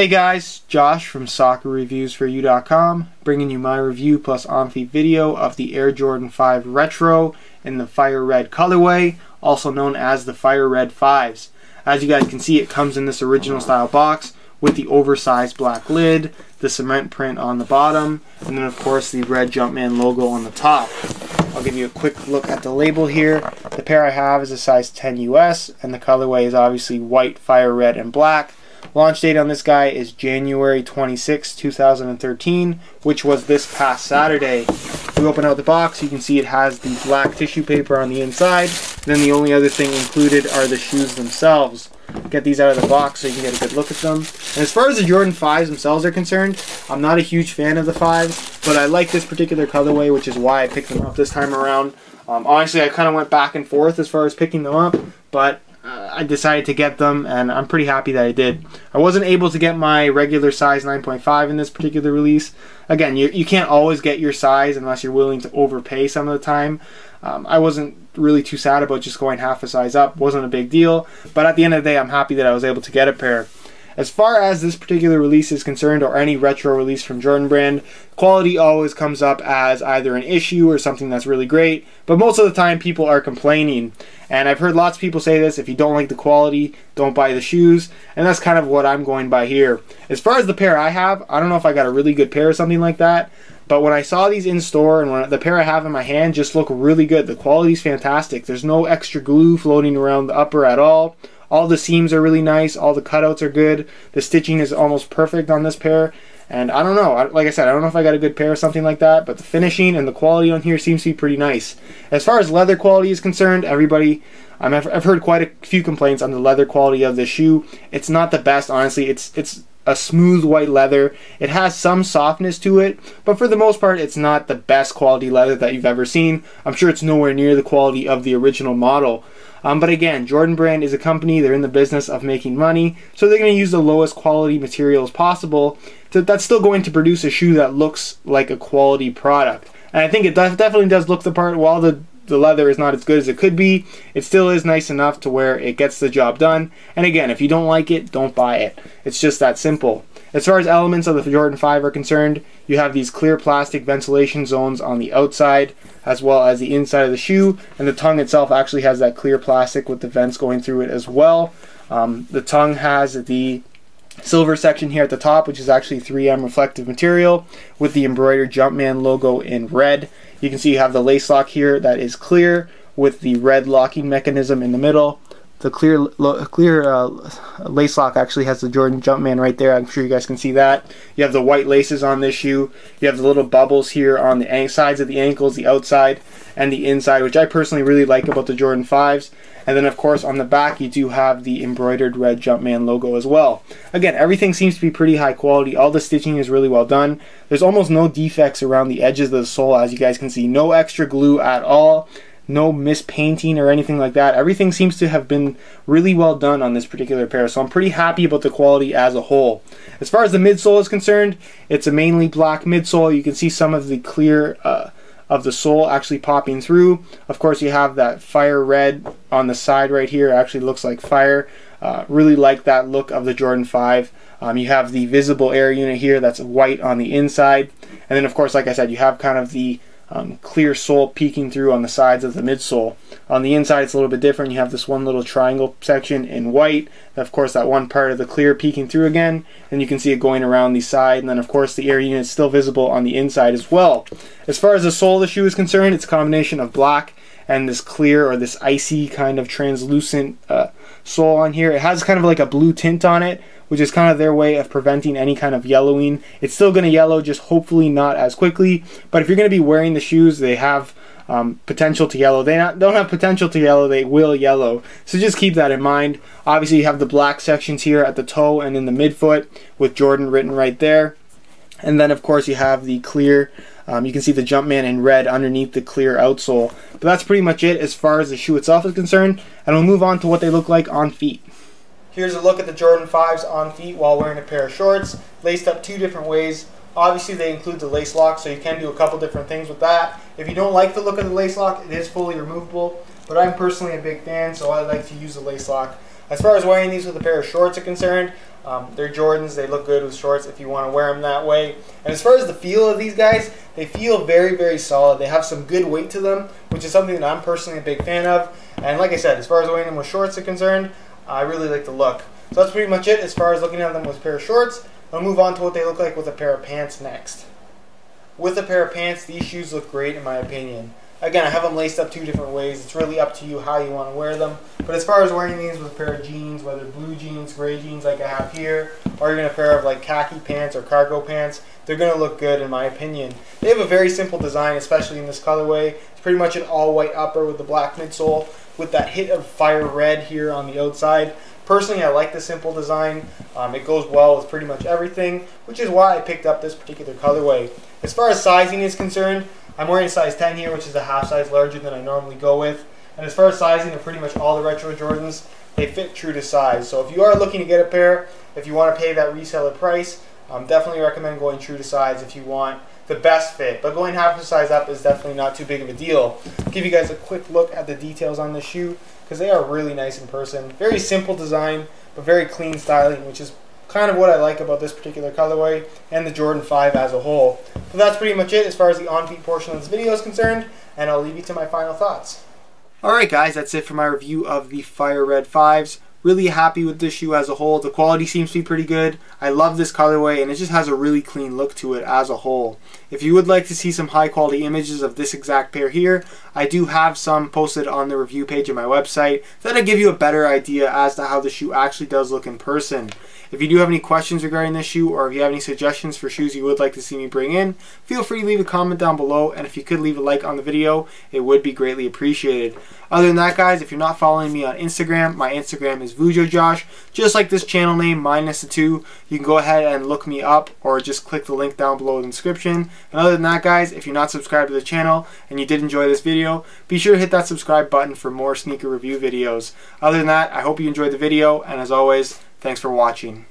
Hey guys, Josh from SoccerReviewsForYou.com, bringing you my review plus on-feet video of the Air Jordan 5 Retro in the Fire Red colorway, also known as the Fire Red 5s. As you guys can see, it comes in this original style box with the oversized black lid, the cement print on the bottom, and then of course the red Jumpman logo on the top. I'll give you a quick look at the label here. The pair I have is a size 10 US, and the colorway is obviously white, fire red, and black. Launch date on this guy is January 26, 2013, which was this past Saturday. If we open out the box, you can see it has the black tissue paper on the inside. Then the only other thing included are the shoes themselves. Get these out of the box so you can get a good look at them. And as far as the Jordan 5s themselves are concerned, I'm not a huge fan of the 5s, but I like this particular colorway, which is why I picked them up this time around. Honestly, I kind of went back and forth as far as picking them up, but I decided to get them, and I'm pretty happy that I did. I wasn't able to get my regular size 9.5 in this particular release. Again, you can't always get your size unless you're willing to overpay some of the time. I wasn't really too sad about just going half a size up. Wasn't a big deal, but at the end of the day, I'm happy that I was able to get a pair. As far as this particular release is concerned, or any retro release from Jordan brand, quality always comes up as either an issue or something that's really great, but most of the time people are complaining. And I've heard lots of people say this: if you don't like the quality, don't buy the shoes, and that's kind of what I'm going by here. As far as the pair I have, I don't know if I got a really good pair or something like that, but when I saw these in store and when the pair I have in my hand just look really good. The quality's fantastic. There's no extra glue floating around the upper at all. All the seams are really nice. All the cutouts are good. The stitching is almost perfect on this pair. And I don't know, like I said, I don't know if I got a good pair or something like that, but the finishing and the quality on here seems to be pretty nice. As far as leather quality is concerned, I've heard quite a few complaints on the leather quality of the shoe. It's not the best, honestly. It's a smooth white leather. It has some softness to it, but for the most part, it's not the best quality leather that you've ever seen. I'm sure it's nowhere near the quality of the original model. But again, Jordan brand is a company. They're in the business of making money, so they're going to use the lowest quality materials possible. That's still going to produce a shoe that looks like a quality product. And I think it definitely does look the part. While the leather is not as good as it could be, it still is nice enough to where it gets the job done. And again, if you don't like it, don't buy it. It's just that simple. As far as elements of the Jordan 5 are concerned, you have these clear plastic ventilation zones on the outside as well as the inside of the shoe, and the tongue itself actually has that clear plastic with the vents going through it as well. The tongue has the silver section here at the top, which is actually 3M reflective material with the embroidered Jumpman logo in red. You can see you have the lace lock here that is clear with the red locking mechanism in the middle. The clear lace lock actually has the Jordan Jumpman right there. I'm sure you guys can see that. You have the white laces on this shoe. You have the little bubbles here on the sides of the ankles, the outside and the inside, which I personally really like about the Jordan 5s. And then of course on the back you do have the embroidered red Jumpman logo as well. Again, everything seems to be pretty high quality. All the stitching is really well done. There's almost no defects around the edges of the sole, as you guys can see. No extra glue at all. No mispainting or anything like that. Everything seems to have been really well done on this particular pair, so I'm pretty happy about the quality as a whole. As far as the midsole is concerned, it's a mainly black midsole. You can see some of the clear of the sole actually popping through. Of course, you have that fire red on the side right here. It actually looks like fire. Really like that look of the Jordan 5. You have the visible air unit here that's white on the inside, and then of course, like I said, you have kind of the clear sole peeking through on the sides of the midsole. On the inside it's a little bit different. You have this one little triangle section in white, of course that one part of the clear peeking through again, and you can see it going around the side, and then of course the air unit is still visible on the inside as well. As far as the sole of the shoe is concerned, it's a combination of black and this clear or this icy kind of translucent sole on here. It has kind of like a blue tint on it, which is kind of their way of preventing any kind of yellowing. It's still going to yellow, just hopefully not as quickly. But if you're going to be wearing the shoes, they have potential to yellow. They don't have potential to yellow, they will yellow. So just keep that in mind. Obviously you have the black sections here at the toe and in the midfoot with Jordan written right there. And then of course you have the clear, you can see the Jumpman in red underneath the clear outsole. But that's pretty much it as far as the shoe itself is concerned. And we'll move on to what they look like on feet. Here's a look at the Jordan 5s on feet while wearing a pair of shorts, laced up two different ways. Obviously they include the lace lock, so you can do a couple different things with that. If you don't like the look of the lace lock, it is fully removable, but I'm personally a big fan, so I like to use the lace lock. As far as wearing these with a pair of shorts are concerned, They're Jordans, they look good with shorts if you want to wear them that way. And as far as the feel of these guys, they feel very, very solid. They have some good weight to them, which is something that I'm personally a big fan of. And like I said, as far as wearing them with shorts are concerned, I really like the look. So that's pretty much it as far as looking at them with a pair of shorts. I'll move on to what they look like with a pair of pants next. With a pair of pants, these shoes look great in my opinion. Again, I have them laced up two different ways. It's really up to you how you want to wear them. But as far as wearing these with a pair of jeans, whether blue jeans, gray jeans like I have here, or even a pair of like khaki pants or cargo pants, they're going to look good in my opinion. They have a very simple design, especially in this colorway. It's pretty much an all-white upper with the black midsole with that hit of fire red here on the outside. Personally, I like the simple design. It goes well with pretty much everything, which is why I picked up this particular colorway. As far as sizing is concerned, I'm wearing a size 10 here, which is a half size larger than I normally go with. And as far as sizing of pretty much all the retro Jordans, they fit true to size. So if you are looking to get a pair, if you want to pay that reseller price, definitely recommend going true to size if you want the best fit. But going half a size up is definitely not too big of a deal. I'll give you guys a quick look at the details on this shoe because they are really nice in person. Very simple design, but very clean styling, which is kind of what I like about this particular colorway and the Jordan 5 as a whole. But that's pretty much it as far as the on-feet portion of this video is concerned, and I'll leave you to my final thoughts. Alright guys, that's it for my review of the Fire Red 5s. Really happy with this shoe as a whole. The quality seems to be pretty good. I love this colorway and it just has a really clean look to it as a whole. If you would like to see some high quality images of this exact pair here, I do have some posted on the review page of my website that'll give you a better idea as to how the shoe actually does look in person. If you do have any questions regarding this shoe, or if you have any suggestions for shoes you would like to see me bring in, feel free to leave a comment down below, and if you could leave a like on the video, it would be greatly appreciated. Other than that guys, if you're not following me on Instagram, my Instagram is VujoJosh, just like this channel name minus the 2. You can go ahead and look me up, or just click the link down below in the description. And other than that guys, if you're not subscribed to the channel, and you did enjoy this video, be sure to hit that subscribe button for more sneaker review videos. Other than that, I hope you enjoyed the video, and as always, thanks for watching.